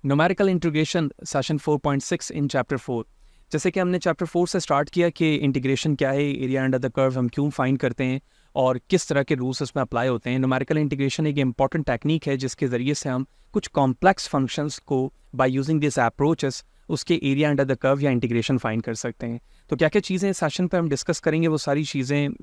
Numerical integration session 4.6 in chapter 4। जैसे कि हमने चैप्टर 4 से स्टार्ट किया कि इंटीग्रेशन क्या है, एरिया अंडर द कर्व हम क्यों फाइंड करते हैं और किस तरह के रूल्स इसमें अप्लाई होते हैं। न्यूमेरिकल इंटीग्रेशन एक इंपॉर्टेंट टेक्निक है जिसके ज़रिए से हम कुछ कॉम्प्लेक्स फंक्शंस को बाय यूजिंग दिस अप्रोचेस उसके एरिया अंडर द कर्व या इंटीग्रेशन फाइंड कर सकते हैं। तो क्या क्या चीज़ें इस सेशन पर हम डिस्कस करेंगे, वो सारी चीज़ें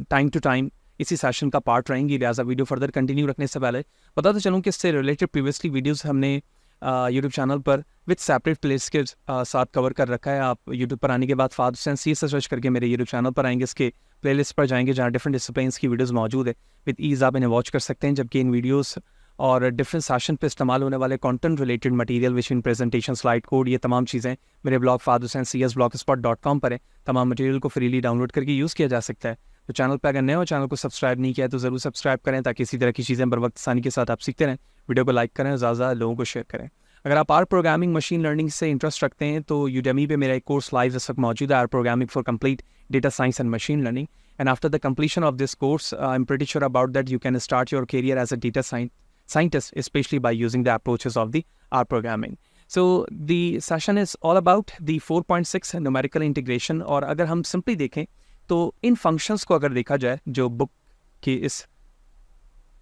टाइम टू टाइम इसी सेशन का पार्ट रहेंगी। लिहाजा वीडियो फर्दर कंटिन्यू रखने से पहले बताते चलूँ कि इससे रिलेटेड प्रीवियसली वीडियोस हमने यूट्यूब चैनल पर विद सेपरेट प्लेस के साथ कवर कर रखा है। आप यूट्यूब पर आने के बाद फाद हुसैन सी से सर्च करके मेरे यूट्यूब चैनल पर आएंगे, इसके प्लेलिस्ट पर जाएंगे जहाँ डिफरेंट डिसिप्लिन्स की वीडियोस मौजूद है। विद ईज़ आप इन्हें वॉच कर सकते हैं, जबकि इन वीडियोस और डिफरेंट सेशन पे इस्तेमाल होने वाले content related material which in presentation, slide code, ये तमाम चीज़ें मेरे blog Fahd Hussain CS blogspot.com पर है। तमाम मटेरियल को फ्रीली डाउनलोड करके यूज़ किया जा सकता है। तो चैनल पर अगर नए हो, चैनल को सब्सक्राइब नहीं किया है तो ज़रूर सब्सक्राइब करें ताकि इसी तरह की चीज़ें बर वक्त आसानी के साथ आप सीखते रहें। वीडियो को लाइक करें, ज़्यादा लोगों को शेयर करें। अगर आप आर प्रोग्रामिंग मशीन लर्निंग से इंटरेस्ट रखते हैं तो यूडेमी पे मेरा एक कोर्स लाइव इस वक्त मौजूद है, R programming for complete data science and machine learning. And after the completion of this course, I'm pretty sure about that you can start your career as a data scientist, especially by using the approaches of the R programming. So the session is all about the 4.6 numerical integration। और अगर हम simply देखें तो इन functions को अगर देखा जाए जो बुक के इस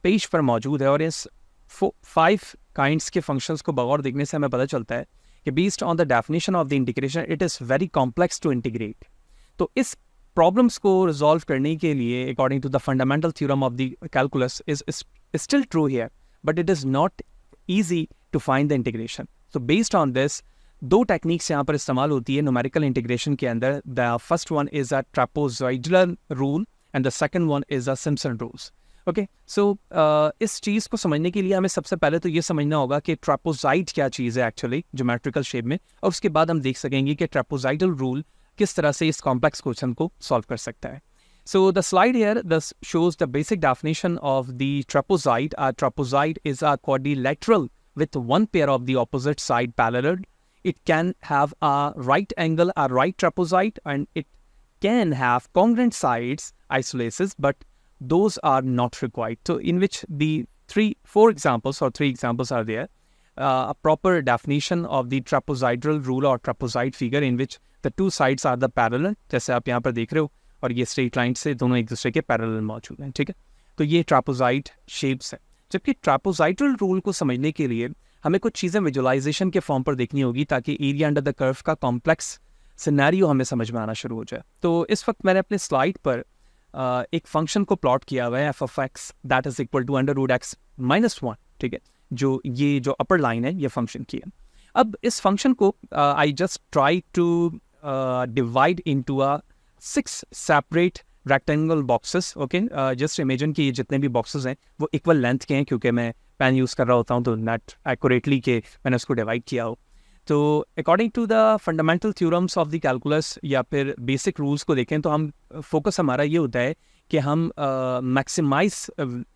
पेज पर मौजूद है, और इस 5 काइंड्स के फंक्शंस को बगौर देखने से हमें पता चलता है कि based on the definition of the integration it is very complex to integrate. तो इस प्रॉब्लम्स को रिजॉल्व करने के लिए according to the fundamental theorem of the calculus is still true here, but it is not easy to find the integration. तो based on this 2 techniques यहाँ पर इस्तेमाल होती है न्यूमेरिकल इंटीग्रेशन के अंदर। The first one is a trapezoidal rule and the second one is a Simpson rules. Okay, so इस चीज़ को समझने के लिए हमें सबसे पहले तो ये समझना होगा कि ट्रेपेजॉइड क्या चीज़ है एक्चुअली ज्योमेट्रिकल शेप में, और उसके बाद हम देख सकेंगे कि ट्रेपेजॉइडल रूल किस तरह से इस कॉम्प्लेक्स क्वेश्चन को सॉल्व कर सकता है। So the slide here thus shows the basic definition of the trapezoid. A trapezoid is a quadrilateral with one pair of the opposite side parallel. It can have a right angle, a right trapezoid, and it can have congruent sides isosceles, but those are not required. So in which the 3 examples are there. A proper definition of the trapezoidal rule or trapezoid figure in which the 2 sides are the parallel, जैसे आप यहाँ पर देख रहे हो, और ये straight line से दोनों एक दूसरे के पैरेलल मौजूद हैं। ठीक है, तो ये ट्रेपेजॉइड शेप्स है। जबकि ट्रेपेजॉइडल रूल को समझने के लिए हमें कुछ चीज़ें विजुअलाइजेशन के फॉर्म पर देखनी होगी ताकि एरिया अंडर द कर्व का कॉम्प्लेक्स सिनेरियो हमें समझ में आना शुरू हो जाए। तो इस वक्त मैंने अपने स्लाइड पर एक फंक्शन को प्लॉट किया हुआ है f(x) that is equal to √x-1। ठीक है, ये जो अपर लाइन है ये फंक्शन की है। अब इस फंक्शन को I just try to divide into a 6 separate rectangle boxes. Okay, just imagine कि ये जितने भी बॉक्सेस हैं वो इक्वल लेंथ के हैं, क्योंकि मैं पेन यूज़ कर रहा होता हूँ तो नेट एक्यूरेटली के मैंने उसको डिवाइड किया हो। तो according to the fundamental theorems of the calculus या फिर बेसिक रूल्स को देखें तो हम फोकस हमारा ये होता है कि हम मैक्सिमाइज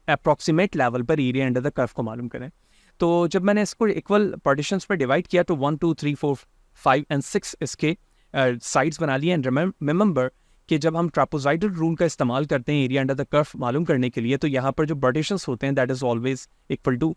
अप्रॉक्सीमेट लेवल पर एरिया अंडर द कर्व को मालूम करें। तो जब मैंने इसको इक्वल पार्टीशंस पर डिवाइड किया तो 1 2 3 4 5 एंड 6 इसके साइड्स बना लिए। एंड रिमेंबर कि जब हम ट्रेपेजॉइडल रूल का इस्तेमाल करते हैं एरिया अंडर द कर्व मालूम करने के लिए तो यहाँ पर जो पार्टीशंस होते हैं that is always equal to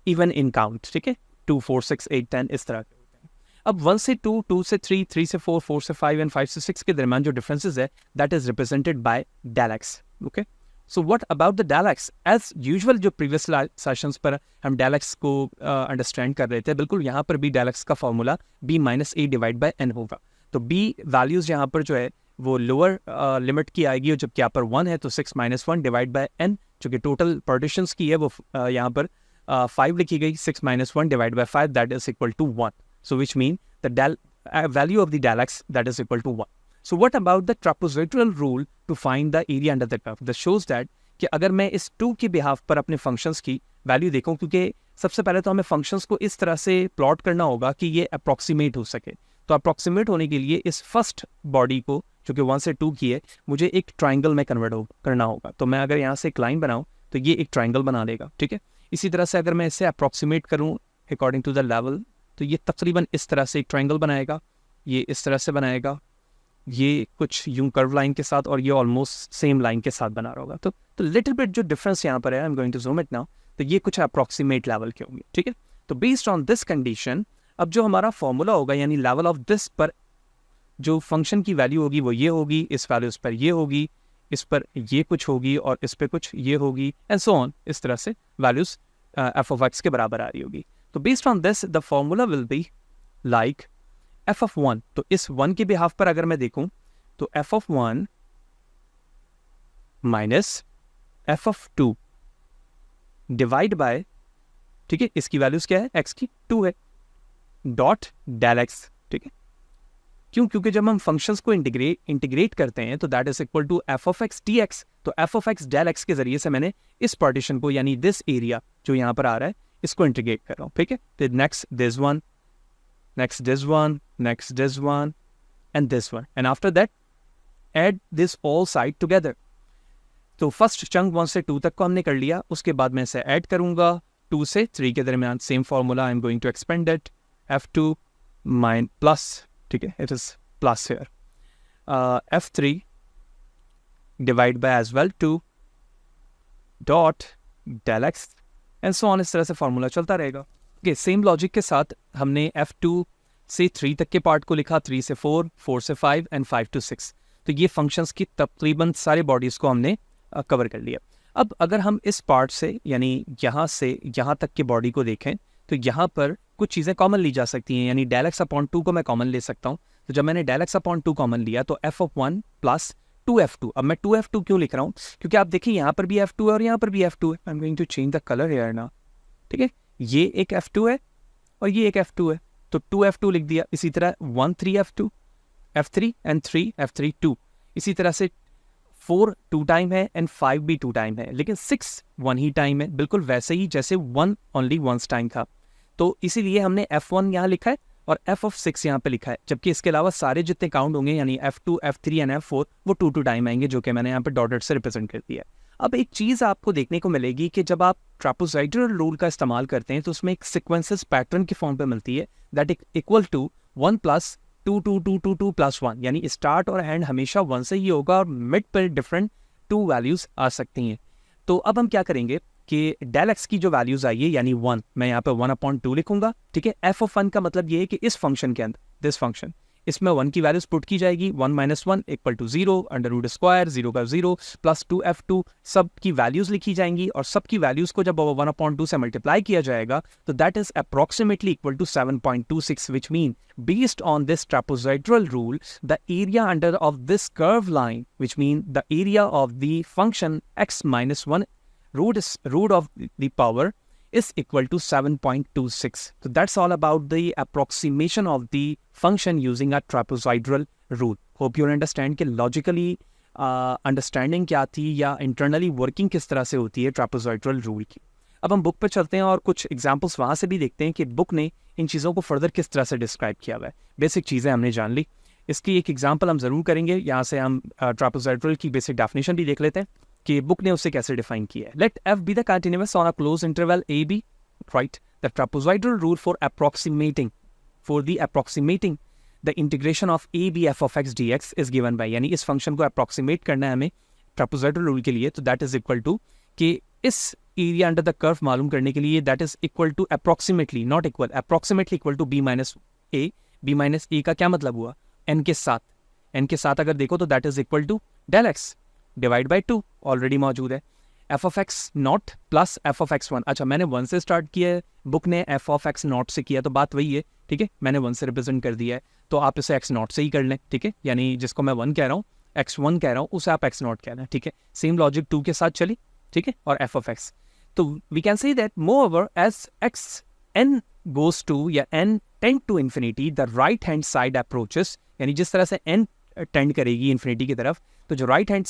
even in count. ठीक है, 2 4 6 8 10 इस तरह के होते हैं। अब 1 से 2, 2 से 3, 3 से 4, 4 से 5 एंड 5 से 6 के दरमियान जो डिफरेंसेस है that is represented by del x। Okay, so what about the del x? As usual जो प्रीवियस सेशंस पर हम del x को अंडरस्टैंड कर रहे थे, बिल्कुल यहाँ पर भी del x का फॉर्मूला b-a/n होगा। तो b वैल्यूज यहाँ पर जो है वो लोअर लिमिट की आएगी, और जब यहाँ पर 1 है तो 6 - 1 डिवाइड बाय n, जो कि टोटल पार्टीशंस की है वो यहाँ पर 5 लिखी गई। 6 - 1 divide by 5 that is equal to 1, so which mean the value of the del x that is equal to 1। So what about the trapezoidal rule to find the area under the curve? That shows that कि अगर मैं इस 2 के behalf पर अपने functions की value देखूं, क्योंकि सबसे पहले तो हमें फंक्शंस को इस तरह से प्लॉट करना होगा कि ये अप्रॉक्सीमेट हो सके। तो अप्रॉक्सीमेट होने के लिए इस फर्स्ट बॉडी को जो कि 1 से 2 की है मुझे एक ट्राइंगल में कन्वर्ट करना होगा। तो मैं अगर यहाँ से एक लाइन बनाऊँ तो ये एक ट्राइंगल बना लेगा। ठीक है, इसी तरह से अगर मैं इसे अप्रॉक्सीमेट करूँ अकॉर्डिंग टू द लेवल तो ये तकरीबन इस तरह से एक ट्राइंगल बनाएगा, ये इस तरह से बनाएगा, ये कुछ यूं कर्व लाइन के साथ, और ये ऑलमोस्ट सेम लाइन के साथ बना रहा होगा। तो लिटिल बिट जो डिफरेंस यहाँ पर है, I am going to zoom it now, तो ये कुछ अप्रॉक्सीमेट लेवल के होंगे। ठीक है, तो बेस्ड ऑन दिस कंडीशन अब जो हमारा फॉर्मूला होगा यानी लेवल ऑफ दिस पर जो फंक्शन की वैल्यू होगी वो ये होगी, इस वैल्यूज पर ये होगी, इस पर ये कुछ होगी और इस पे कुछ ये होगी एंड सो ऑन, इस तरह से वैल्यूज एफ ऑफ एक्स के बराबर आ रही होगी। तो based on this the formula will be like F of one. तो इस वन के बिहाफ पर अगर मैं देखूं तो F of one minus F of two divide by, ठीक है, इसकी वैल्यूज क्या है, एक्स की 2 है, डॉट डेल एक्स, ठीक है। क्यों? क्योंकि जब हम फंक्शंस को इंटीग्रेट करते हैं तो that is equal to f of x D x. तो F of x del x के जरिए से मैंने इस पार्टीशन को यानी दिस एरिया जो यहाँ पर आ रहा है इसको इंटीग्रेट कर रहा हूँ, ठीक है। तो next this one, next this one, next this one and this one and after that add this all side together. तो फर्स्ट चंक 1 से 2 तक को हमने कर लिया, उसके बाद मैं इसे ऐड करूंगा 2 से 3 के दरमियान, same formula I am going to expand it, f2 mine plus, ठीक है, it is plus here, f3 divide by as well 2 dot del X and so on, इस तरह से फॉर्मूला चलता रहेगा। ओके, सेम लॉजिक के साथ हमने f2 से 3 तक के पार्ट को लिखा, 3 से 4, 4 से 5 एंड 5 to 6। तो ये फंक्शंस की तकरीबन सारे बॉडीज को हमने कवर कर लिया। अब अगर हम इस पार्ट से यानी यहाँ से यहाँ तक की बॉडी को देखें तो यहाँ पर कुछ चीज़ें कॉमन ली जा सकती हैं, यानी डेल एक्स अपॉन 2 को मैं कॉमन ले सकता हूँ। तो जब मैंने डेल एक्स अपॉन 2 कॉमन लिया तो एफ ऑफ 1 प्लस 2f2। अब मैं 2f2 क्यों लिख रहा हूँ? क्योंकि आप देखिए यहाँ पर भी f2 है और यहाँ पर भी f2 है। I am going to change the colour here ना, ठीक है, ये एक f2 है और ये एक f2 है, तो 2f2 लिख दिया। इसी तरह 1 3f2, f3 एंड 3 f3 2, इसी तरह से 4 2 टाइम है एंड 5 भी 2 टाइम है, लेकिन 6 1 ही टाइम है, बिल्कुल वैसे ही जैसे 1 ओनली वंस टाइम था। तो इसीलिए हमने f1 यहाँ लिखा है और f of 6 यहाँ पे लिखा है, जबकि इसके अलावा सारे जितने काउंट होंगे यानी f2 f3 एंड f4 वो 2 2 टाइम आएंगे, जो कि मैंने यहाँ पे डॉटेड से रिप्रेजेंट कर दिया है। अब एक चीज़ आपको देखने को मिलेगी कि जब आप ट्रापेजॉइडल रूल का इस्तेमाल करते हैं तो उसमें एक सिक्वेंसेस पैटर्न की फॉर्म पे मिलती है, that equal to 1 plus 2 2 2 2 2 plus 1, यानी स्टार्ट और एंड हमेशा 1 से ही होगा और मिड पर डिफरेंट 2 वैल्यूज आ सकती हैं। तो अब हम क्या करेंगे कि डेल एक्स की जो वैल्यूज आई है यानी 1, मैं यहाँ पे 1/2 लिखूंगा, ठीक है। एफ ऑफ 1 का मतलब ये है कि इस फंक्शन के अंदर, दिस फंक्शन, इसमें 1 की वैल्यूज पुट की जाएगी, 1 - 1 equal to 0, under root square 0 का 0 प्लस 2f2, सब की वैल्यूज लिखी जाएंगी और सब की वैल्यूज को जब 1/2 से मल्टीप्लाई किया जाएगा तो that is approximately equal to 7.26, which mean based on this trapezoidal rule the area under of this curve line, which mean the area of the function x minus 1 root of the power is equal to 7.26. So that's all about the approximation of the function using a trapezoidal rule. Hope you understand कि logically understanding क्या थी या internally working किस तरह से होती है trapezoidal rule की। अब हम बुक पर चलते हैं और कुछ एग्जाम्पल्स वहाँ से भी देखते हैं कि बुक ने इन चीज़ों को फर्दर किस तरह से डिस्क्राइब किया हुआ है। बेसिक चीज़ें हमने जान ली, इसकी एक एग्जाम्पल हम ज़रूर करेंगे। यहाँ से हम ट्रापेजॉइडल की बेसिक डेफिनेशन भी देख लेते हैं कि बुक ने उसे कैसे डिफाइन किया है। Let F be the continuous on a close interval A B, right. The trapezoidal rule for approximating the integration of A B F of x D X is given by, यानी इस function को approximate करना है हमें trapezoidal rule के लिए, तो that is equal to कि इस एरिया अंडर द कर्व मालूम करने के लिए that is equal to approximately, not equal, approximately equal to b minus A. b minus A का क्या मतलब हुआ? n के साथ, n के साथ अगर देखो तो that is equal to del X divide by 2 already मौजूद है, F of X not plus F of X 1। अच्छा, मैंने 1 से स्टार्ट किया है, बुक ने एफ ऑफ एक्स नॉट से किया, तो बात वही है, ठीक है, मैंने 1 से रिप्रेजेंट कर दिया है, तो आप इसे एक्स नॉट से ही कर लें, ठीक है, यानी जिसको मैं 1 कह रहा हूँ x1 कह रहा हूँ उसे आप x नॉट कहना है, ठीक है। सेम लॉजिक 2 के साथ चली, ठीक है, और f ऑफ x। तो वी कैन से दैट मोreover as x n goes to या n tend to infinity the right hand side approaches, यानी जिस तरह से n टेंड करेगी इन्फिनिटी की तरफ, तो जो राइट हैंड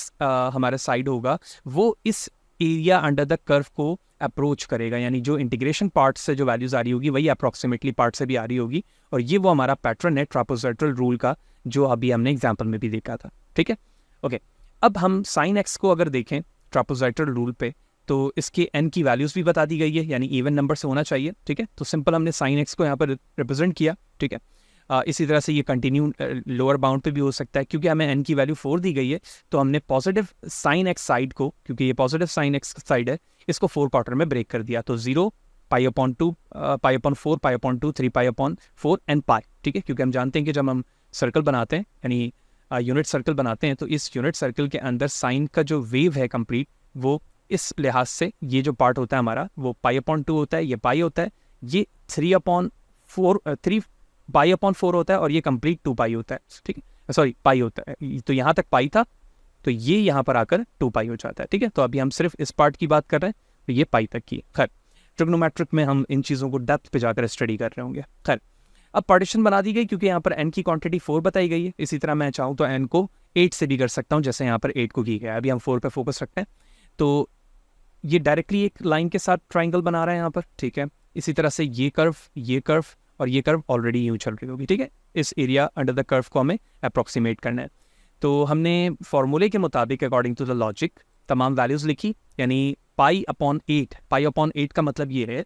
हमारा साइड होगा वो इस एरिया अंडर द कर्व को अप्रोच करेगा, यानी जो इंटीग्रेशन पार्ट से जो वैल्यूज आ रही होगी वही अप्रोक्सीमेटली पार्ट से भी आ रही होगी, और ये वो हमारा पैटर्न है ट्रापेजॉइडल रूल का जो अभी हमने एग्जाम्पल में भी देखा था, ठीक है। ओके, अब हम साइन एक्स को अगर देखें ट्रापेजॉइडल रूल पे तो इसके n की वैल्यूज भी बता दी गई है, यानी इवन नंबर से होना चाहिए, ठीक है। तो सिंपल हमने साइन एक्स को यहाँ पर रिप्रेजेंट किया, ठीक है। इसी तरह से ये कंटिन्यू लोअर बाउंड पे भी हो सकता है, क्योंकि हमें n की वैल्यू 4 दी गई है तो हमने पॉजिटिव साइन एक्स साइड को, क्योंकि ये पॉजिटिव साइन एक्स साइड है, इसको 4 क्वार्टर में ब्रेक कर दिया, तो 0 π/2, π/4, π/2, 3π/4 एंड पाई, ठीक है, क्योंकि हम जानते हैं कि जब हम सर्कल बनाते हैं यानी यूनिट सर्कल बनाते हैं तो इस यूनिट सर्कल के अंदर साइन का जो वेव है कंप्लीट, वो इस लिहाज से ये जो पार्ट होता है हमारा वो π/2 होता है, ये पाई होता है, ये 3π/4 होता है और ये कंप्लीट 2 पाई होता है, ठीक है, सॉरी पाई होता है। तो यहाँ तक पाई था तो ये यहाँ पर आकर 2 पाई हो जाता है, ठीक है। तो अभी हम सिर्फ इस पार्ट की बात कर रहे हैं, तो ये पाई तक की। खैर ट्रिग्नोमेट्रिक में हम इन चीज़ों को डेप्थ पे जाकर स्टडी कर रहे होंगे। खैर अब पार्टीशन बना दी गई क्योंकि यहाँ पर n की क्वांटिटी 4 बताई गई है। इसी तरह मैं चाहूँ तो n को 8 से भी कर सकता हूँ, जैसे यहाँ पर 8 को की गया है। अभी हम 4 पे फोकस रखते हैं। तो ये डायरेक्टली एक लाइन के साथ ट्राइंगल बना रहा है यहाँ पर, ठीक है। इसी तरह से ये कर्व और ये कर्व ऑलरेडी यूँ चल रही होगी, ठीक है। इस एरिया अंडर द कर्व को हमें अप्रॉक्सीमेट करना है। तो हमने फॉर्मूले के मुताबिक अकॉर्डिंग टू द लॉजिक तमाम वैल्यूज़ लिखी, यानी π/8। π/8 का मतलब ये है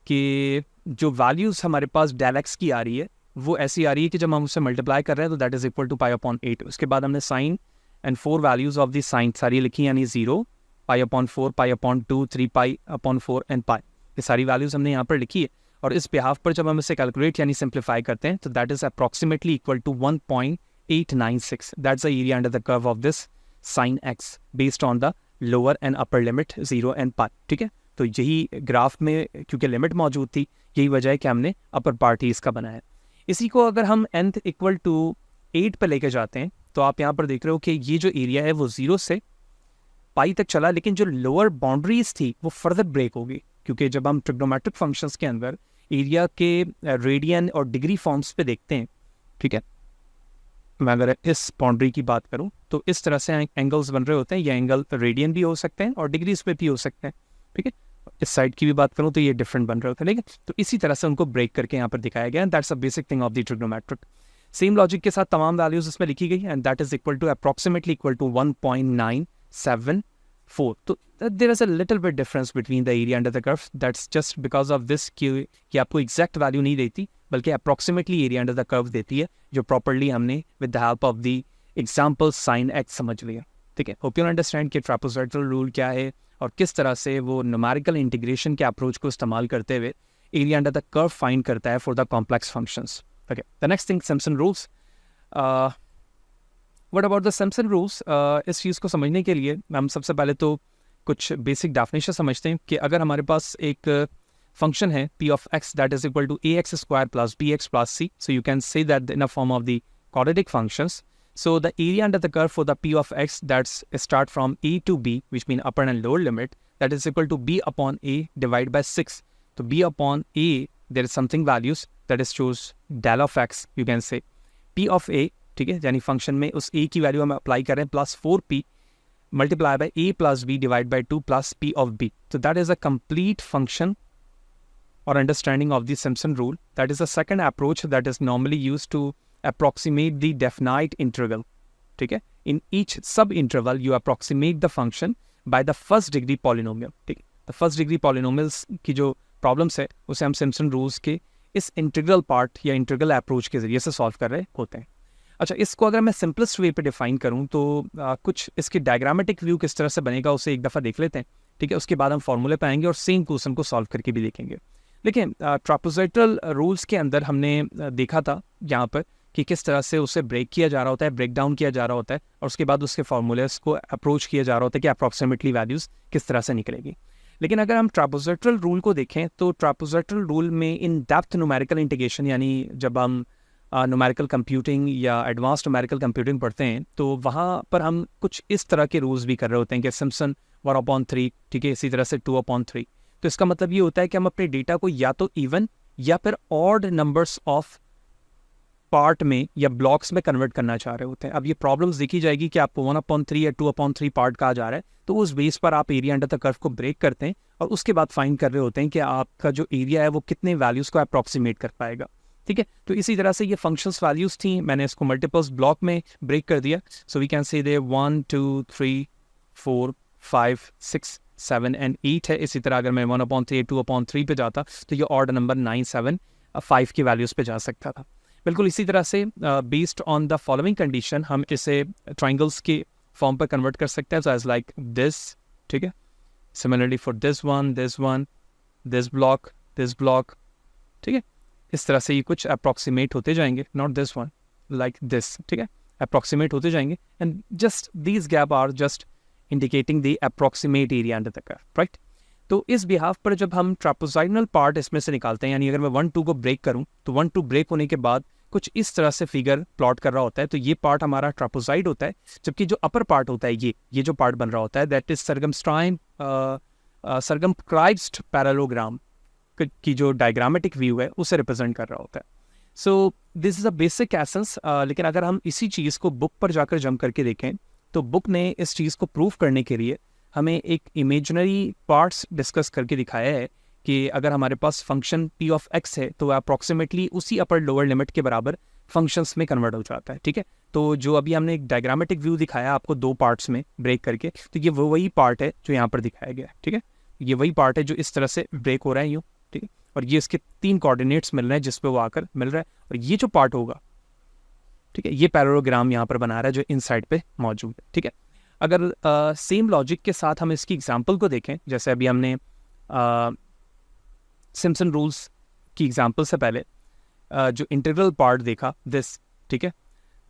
कि जो वैल्यूज़ हमारे पास डेल एक्स की आ रही है वो ऐसी आ रही है कि जब हम उससे मल्टीप्लाई कर रहे हैं तो दैट इज इक्वल टू π/8। उसके बाद हमने sine and 4 values of the sine सारी लिखी, यानी 0, π/4, π/2, 3π/4 एंड पाई। ये सारी वैल्यूज़ हमने यहाँ पर लिखी है और इस बिहाफ पर जब हम इसे कैलकुलेट यानी सिंप्लीफाई करते हैं तो that is approximately equal to 1.896। That's the area under the curve of this sine X based on the lower and upper limit 0 and pi, ठीक है। तो यही ग्राफ में क्योंकि लिमिट मौजूद थी, यही वजह है कि हमने अपर पार्ट ही इसका बनाया है। इसी को अगर हम nth इक्वल टू 8 पर लेके जाते हैं तो आप यहाँ पर देख रहे हो कि ये जो एरिया है वो 0 से पाई तक चला, लेकिन जो लोअर बाउंड्रीज थी वो फर्दर ब्रेक होगी, क्योंकि जब हम ट्रिग्नोमेट्रिक फंक्शंस के अंदर एरिया के रेडियन और डिग्री फॉर्म्स पे देखते हैं, ठीक है। मैं अगर इस बाउंड्री की बात करूं तो इस तरह से एंगल्स बन रहे होते हैं। ये एंगल रेडियन भी हो सकते हैं और डिग्रीज पे भी हो सकते हैं, ठीक है। इस साइड की भी बात करूं तो ये डिफरेंट बन रहे होते हैं, ठीक है। तो इसी तरह से उनको ब्रेक करके यहाँ पर दिखाया गया है। That's a basic thing of the trigonometric. Same logic के साथ तमाम वैल्यूज इसमें लिखी गई and that is equal to approximately equal to 1.974। तो there is a little bit difference between the area under the curve. That's just because of this कि आपको exact value नहीं देती बल्कि approximately area under the curve देती है, जो properly हमने with the help of the example sine x समझ लिया, ठीक है। होप यू अंडरस्टैंड कि ट्रापेजॉइडल रूल क्या है और किस तरह से वो न्यूमेरिकल इंटीग्रेशन के अप्रोच को इस्तेमाल करते हुए area under the curve find करता है for the complex functions. Okay, the next thing Simpson rules. What about the Simpson rules? इस चीज़ को समझने के लिए हम सबसे पहले तो कुछ बेसिक डेफिनेशन समझते हैं कि अगर हमारे पास एक फंक्शन है p of x that is equal to ax square plus bx plus c, so you can say that in a form of the quadratic functions. So the area under the curve for the p of x that's start from a to b, which mean upper and lower limit, that is equal to b upon a divided by 6. So b upon a, there is something values that is choose del of x, you can say p of a, ठीक है, यानी function में उस a की value हम apply कर रहे हैं plus 4p multiply by a plus b divided by 2 plus p of b. So that is a complete function or understanding of the Simpson rule. That is the second approach that is normally used to approximate the definite interval. ठीक है, in each sub interval you approximate the function by the first degree polynomial. ठीक है, the first degree polynomials की जो problems है उसे हम Simpson rules के इस integral part या integral approach के जरिए से solve कर रहे होते हैं। अच्छा, इसको अगर मैं सिंपलेस्ट वे पे डिफाइन करूं तो कुछ इसके डायग्रामेटिक व्यू किस तरह से बनेगा उसे एक दफ़ा देख लेते हैं, ठीक है। उसके बाद हम फॉर्मूले पे आएंगे और सेम क्वेश्चन को सॉल्व करके भी देखेंगे। लेकिन ट्रापेजॉइडल रूल्स के अंदर हमने देखा था यहाँ पर कि किस तरह से उसे ब्रेक किया जा रहा होता है, ब्रेक डाउन किया जा रहा होता है और उसके बाद उसके फार्मूलेस को अप्रोच किया जा रहा होता है कि अप्रॉक्सीमेटली वैल्यूज़ किस तरह से निकलेगी। लेकिन अगर हम ट्रापेजॉइडल रूल को देखें तो ट्रापेजॉइडल रूल में इन डेप्थ न्यूमेरिकल इंटीग्रेशन, यानी जब हम न्यूमेरिकल कंप्यूटिंग या एडवांस न्यूमेरिकल कंप्यूटिंग पढ़ते हैं तो वहाँ पर हम कुछ इस तरह के रूल्स भी कर रहे होते हैं कि सिम्पसन 1/3, ठीक है, इसी तरह से 2/3। तो इसका मतलब ये होता है कि हम अपने डेटा को या तो इवन या फिर ऑड नंबर्स ऑफ पार्ट में या ब्लॉक्स में कन्वर्ट करना चाह रहे होते हैं। अब ये प्रॉब्लम्स देखी जाएगी कि आपको 1/3 या 2/3 पार्ट कहा जा रहा है, तो उस बेस पर आप एरिया अंडर द कर्व को ब्रेक करते हैं और उसके बाद फाइंड कर रहे होते हैं कि आपका जो एरिया है वो कितने वैल्यूज़ को अप्रॉक्सीमेट कर पाएगा, ठीक है। तो इसी तरह से ये फंक्शंस वैल्यूज़ थी, मैंने इसको मल्टीपल्स ब्लॉक में ब्रेक कर दिया। सो वी कैन से दे 1 2 3 4 5 6 7 एंड 8 है। इसी तरह अगर मैं 1/3 2/3 पे जाता तो ये ऑर्डर नंबर 9 7 5 की वैल्यूज़ पे जा सकता था। बिल्कुल इसी तरह से based on the following condition हम इसे ट्राइंगल्स के फॉर्म पर कन्वर्ट कर सकते हैं। सो एज लाइक दिस, ठीक है। Similarly for this one, this block, this block, ठीक है। इस तरह से ये कुछ अप्रॉक्सीमेट होते जाएंगे, not this one, like this, ठीक है, अप्रॉक्सीमेट होते जाएंगे, and just these gap are just indicating the approximate area under the curve, right. तो इस बिहाफ पर जब हम ट्रापोजाइडल पार्ट इसमें से निकालते हैं, यानी अगर मैं 1-2 को ब्रेक करूं तो 1-2 ब्रेक होने के बाद कुछ इस तरह से फिगर प्लॉट कर रहा होता है, तो ये पार्ट हमारा ट्रापोजाइड होता है, जबकि जो अपर पार्ट होता है ये जो पार्ट बन रहा होता है दैट इज सर्कमस्क्राइब्ड पैरेललोग्राम की जो डायग्रामेटिक व्यू है उसे रिप्रेजेंट कर रहा होता है। So this is a basic essence. लेकिन अगर हम इसी चीज़ को बुक पर जाकर जंप करके देखें तो बुक ने इस चीज़ को प्रूव करने के लिए हमें एक इमेजिनरी पार्ट्स डिस्कस करके दिखाया है कि अगर हमारे पास फंक्शन p ऑफ x है तो वह अप्रॉक्सीमेटली उसी अपर लोअर लिमिट के बराबर फंक्शंस में कन्वर्ट हो जाता है, ठीक है। तो जो अभी हमने एक डायग्रामेटिक व्यू दिखाया आपको 2 पार्ट्स में ब्रेक करके, तो ये वही पार्ट है जो यहाँ पर दिखाया गया है, ठीक है। ये वही पार्ट है जो इस तरह से ब्रेक हो रहा है यूँ, ठीक है, और ये इसके 3 कोऑर्डिनेट्स मिल रहे हैं जिस पे वो आकर मिल रहा है, और ये जो पार्ट होगा, ठीक है, ये पैरेललोग्राम यहाँ पर बना रहा है जो इन साइड पे मौजूद है, ठीक है। अगर सेम लॉजिक के साथ हम इसकी एग्जांपल को देखें, जैसे अभी हमने सिम्पसन रूल्स की एग्जांपल से पहले जो इंटीग्रल पार्ट देखा दिस, ठीक है,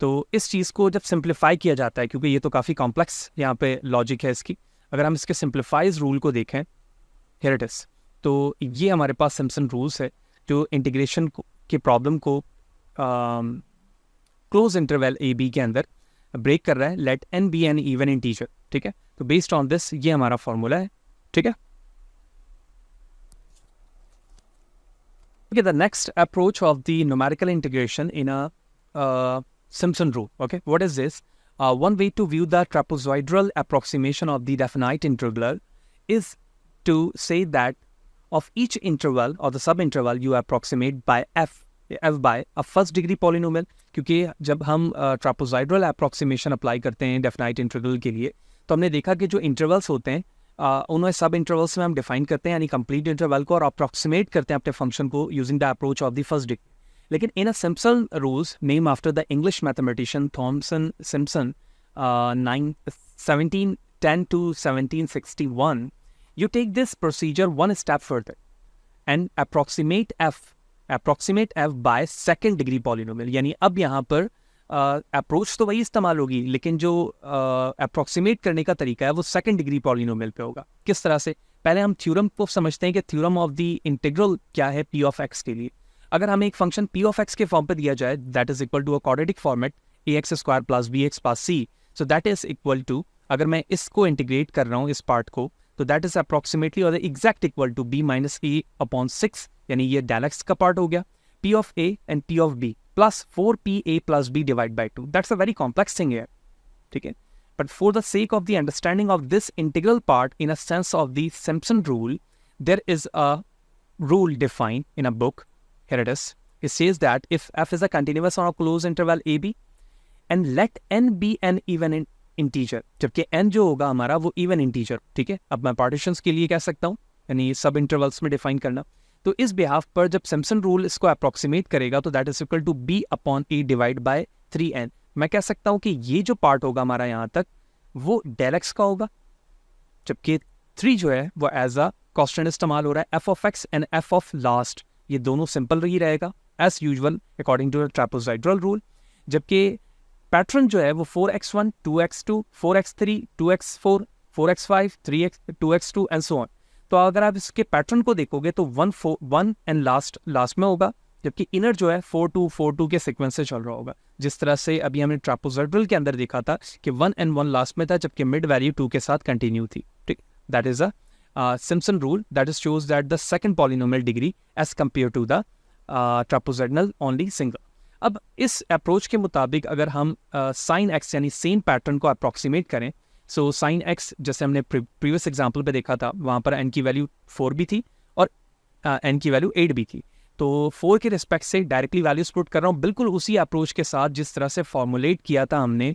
तो इस चीज़ को जब सिंप्लीफाई किया जाता है, क्योंकि ये तो काफ़ी कॉम्प्लेक्स यहाँ पे लॉजिक है इसकी, अगर हम इसके सिंप्लीफाइज रूल को देखें, हियर इट इज, तो ये हमारे पास सिम्पसन रूल्स है जो इंटीग्रेशन के प्रॉब्लम को क्लोज इंटरवल ए बी के अंदर ब्रेक कर रहा है, let n be an even integer, ठीक है। तो बेस्ड ऑन दिस ये हमारा फॉर्मूला है, ठीक है। Okay, the next approach of the numerical integration in a Simpson rule. Okay, what is this? One way to view the trapezoidal approximation of the definite integral is to say that of each interval or the subinterval you approximate by f by a first degree polynomial. क्योंकि जब हम trapezoidal approximation apply करते हैं definite integral के लिए, तो हमने देखा कि जो इंटरवल्स होते हैं उन्हें सब इंटरवल्स में हम डिफाइन करते हैं, यानी कंप्लीट इंटरवल को, और अप्रॉक्सीमेट करते हैं अपने फंक्शन को using the approach of the first degree. लेकिन in a Simpson rules name after the English mathematician Thomson Simpson 1710 to 1761, you take this procedure one step further and approximate f by second degree polynomial। यानी अब यहाँ पर approach तो वही इस्तेमाल होगी, लेकिन जो अप्रोक्सीमेट करने का तरीका है वो सेकंड डिग्री पॉलिनोमियल पे होगा। किस तरह से? पहले हम थ्योरम को समझते हैं कि थ्योरम ऑफ द इंटीग्रल क्या है p ऑफ x के लिए। अगर हमें एक फंक्शन p ऑफ x के फॉर्म पे दिया जाए that is equal to a quadratic format ax square plus bx plus c, so that is equal to, अगर मैं इसको इंटीग्रेट कर रहा हूँ इस पार्ट को, तो दैट इज अप्रोक्सीमेटली और exact equal to b minus a upon 6, यानी ये डेल x का पार्ट हो गया, p of a and p of b plus 4pa plus b divided by 2. That's a very complex thing here. Okay? But for the sake of the understanding of this integral part in a sense of the Simpson rule, there is a rule defined in a book. Here it is. It says that if f is a continuous on a closed interval ab and let n be an even integer, जबकि n जो होगा हमारा वो even integer, ठीक है। अब मैं partitions के लिए कह सकता हूँ, यानी सब इंटरवल्स में डिफाइन करना, तो इस बिहाफ पर जब सिम्पसन रूल इसको अप्रोक्सीमेट करेगा तो that is equal to b upon a divide by 3n। मैं कह सकता हूँ कि ये जो पार्ट होगा हमारा यहाँ तक वो डेल x का होगा, जबकि 3 जो है वो एज अ कांस्टेंट इस्तेमाल हो रहा है, f of x and f of last, ये दोनों सिंपल ही रहेगा as usual according to the trapezoidal rule. जबकि पैटर्न जो है वो 4x1 2x2 4x3 2x4 4x5 3x 2x2 and so on. तो अगर आप इसके पैटर्न को देखोगे तो 1 एंड लास्ट में होगा, जबकि इनर जो है 4-2 के सीक्वेंस से चल रहा होगा, जिस तरह से अभी हमने ट्रापेजॉइडल के अंदर देखा था कि 1 and 1 लास्ट में था, जबकि मिड वैल्यू 2 के साथ कंटिन्यू थी, ठीक। That is a Simpson rule that is shows that the second polynomial degree as compare to the trapezoidal only single. अब इस अप्रोच के मुताबिक अगर हम साइन एक्स यानी सेम पैटर्न को अप्रॉक्सीमेट करें, सो साइन एक्स जैसे हमने प्रीवियस एग्जाम्पल पे देखा था, वहाँ पर n की वैल्यू 4 भी थी और n की वैल्यू 8 भी थी, तो 4 के रिस्पेक्ट से डायरेक्टली वैल्यूज पुट कर रहा हूँ बिल्कुल उसी अप्रोच के साथ जिस तरह से फॉर्मुलेट किया था हमने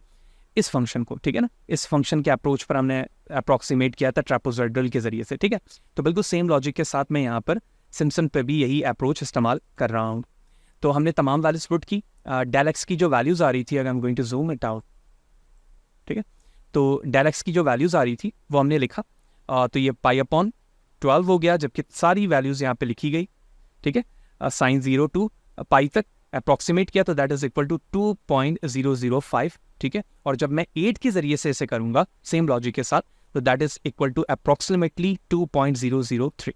इस फंक्शन को, ठीक है ना। इस फंक्शन के अप्रोच पर हमने अप्रॉक्सीमेट किया था ट्रापेजॉइडल के जरिए से, ठीक है। तो बिल्कुल सेम लॉजिक के साथ मैं यहाँ पर सिम्पसन पे भी यही अप्रोच इस्तेमाल कर रहा हूँ। तो हमने तमाम वैल्यूज पुट की, डेल एक्स की जो वैल्यूज आ रही थी, अगर I am going to zoom it out, ठीक है, तो डेल एक्स की जो वैल्यूज़ आ रही थी वो हमने लिखा, तो ये पाई अपॉन 12 हो गया, जबकि सारी वैल्यूज़ यहाँ पे लिखी गई, ठीक है, साइन 0 टू पाई तक अप्रॉक्सीमेट किया तो दैट इज इक्वल टू 2.005, ठीक है। और जब मैं 8 के जरिए से इसे करूंगा सेम लॉजिक के साथ तो that is equal to approximately 2.003।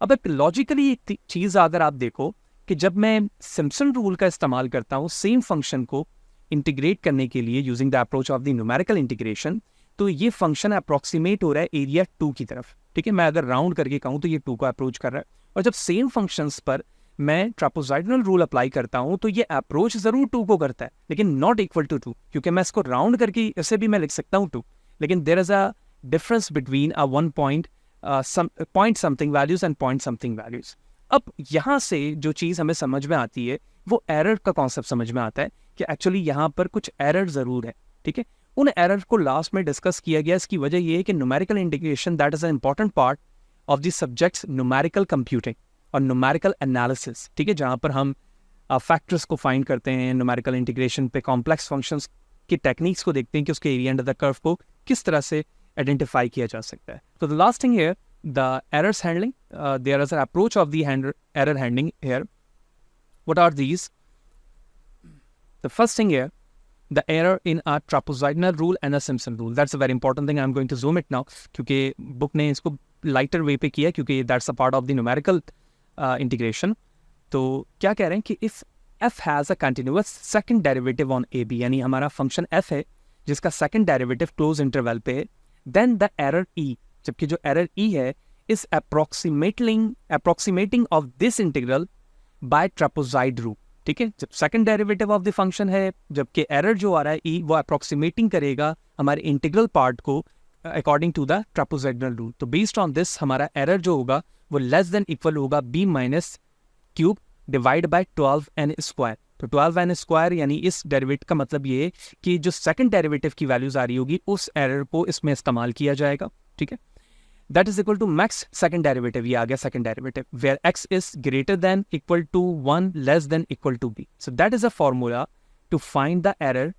अब एक लॉजिकली एक चीज़ अगर आप देखो कि जब मैं सिम्पसन रूल का इस्तेमाल करता हूँ सेम फंक्शन को इंटीग्रेट करने के लिए using the approach of the numerical integration, तो ये फंक्शन अप्रॉक्सीमेट हो रहा है एरिया 2 की तरफ, ठीक है। मैं अगर राउंड करके कहूँ तो ये 2 को अप्रोच कर रहा है। और जब सेम फंक्शंस पर मैं ट्रापेजॉइडल रूल अप्लाई करता हूँ तो ये अप्रोच जरूर 2 को करता है लेकिन नॉट इक्वल टू 2, क्योंकि मैं इसको राउंड करके इसे भी मैं लिख सकता हूँ 2, लेकिन there is a difference between a 1 point something values and point something values. अब यहाँ से जो चीज़ हमें समझ में आती है वो एरर का कॉन्सेप्ट समझ में आता है कि एक्चुअली यहाँ पर कुछ एरर ज़रूर है, ठीक है। उन एरर को लास्ट में डिस्कस किया गया। इसकी वजह ये है कि numerical integration that is an important part of the subjects numerical computing और न्यूमेरिकल एनालिसिस, ठीक है, जहाँ पर हम फैक्टर्स को फाइंड करते हैं न्यूमेरिकल इंटीग्रेशन पे, कॉम्प्लेक्स फंक्शंस की टेक्निक्स को देखते हैं कि उसके एरिया अंडर द कर्व को किस तरह से आइडेंटिफाई किया जा सकता है। तो the last thing here the errors handling, there is an approach of the error handling here. What are these? The first thing here, the error in a trapezoidal rule and a Simpson rule. That's a very important thing. I'm going to zoom it now क्योंकि book ने इसको lighter way पे किया क्योंकि that's a part of the numerical integration. तो क्या कह रहे हैं कि if f has a continuous second derivative on AB, यानी हमारा function f है जिसका second derivative close interval पे है, then the error E, जबकि जो एरर ई है इस approximating of this integral by trapezoid rule, ठीक है। जब second derivative of the function है जबकि एरर जो आ रहा है ई वो अप्रोक्सीमेटिंग करेगा हमारे इंटीग्रल पार्ट को according to the trapezoidal rule. तो बेस्ड ऑन दिस हमारा एरर जो होगा वो लेस देन इक्वल होगा b minus cube divide by 12n²। तो 12n² यानी इस डेरिवेटिव का मतलब ये है कि जो सेकंड डेरिवेटिव की वैल्यूज आ रही होगी उस एरर को इसमें इस्तेमाल किया जाएगा, ठीक है। That is equal to max second derivative, ये आ गया second derivative, where x is greater than equal to 1 less than equal to b. So that is a formula to find the error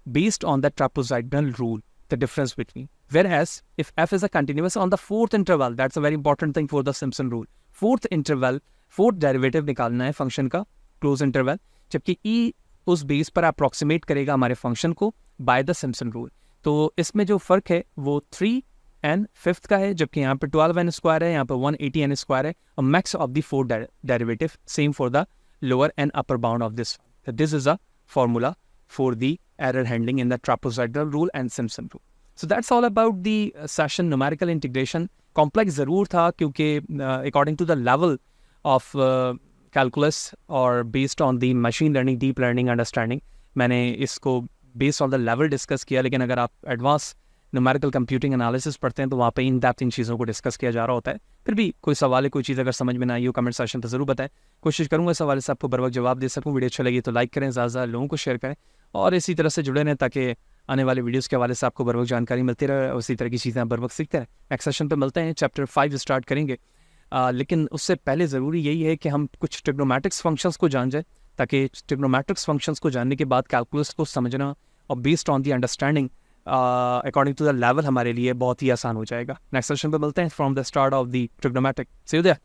based on the trapezoidal rule, the difference between. Whereas if f is a continuous on the fourth interval, that's a very important thing for the Simpson rule. Fourth interval, fourth derivative निकालना है function का close interval, जबकि e उस base पर approximate करेगा हमारे function को by the Simpson rule. तो इसमें जो फर्क है वो 3n फिफ्थ का है जबकि यहाँ पे 12n² है, यहाँ पे 180n² है और max of the four derivative same for the lower and upper bound of this. This is a formula for the error handling in the trapezoidal rule and Simpson rule. So that's all about the session numerical integration. Complex ज़रूर था क्योंकि according to the level of calculus और based on the machine learning deep learning understanding मैंने इसको based on the level discuss किया, लेकिन अगर आप एडवांस न्यूमेरिकल कंप्यूटिंग एनालिसिस पढ़ते हैं तो वहाँ पे इन डेप्थ इन चीज़ों को डिस्कस किया जा रहा होता है। फिर भी कोई सवाल है, कोई चीज़ अगर समझ में ना आई हो कमेंट सेक्शन पर ज़रूर बताएं, कोशिश करूँगा इस हवाले से आपको बर वक्त जवाब दे सकूँ। वीडियो अच्छा लगी तो लाइक करें, ज़्यादा लोगों को शेयर करें और इसी तरह से जुड़े रहें ताकि आने वाले वीडियोज़ के हवाले से आपको बर वक्त जानकारी मिलती रहे और उसी तरह की चीज़ें आप बर वक्त सीखते रहें। नेक्स्ट सेशन पर मिलते हैं, चैप्टर 5 स्टार्ट करेंगे, लेकिन उससे पहले ज़रूरी यही है कि हम कुछ ट्रिग्नोमेट्रिक्स फंक्शंस को जान जाए ताकि ट्रिग्नोमेट्रिक्स फंक्शंस को जानने के बाद कैलकुलस को समझना और based on the understanding according to the level हमारे लिए बहुत ही आसान हो जाएगा। नेक्स्ट सेशन पे मिलते हैं from the start of the trigonometric. See you there.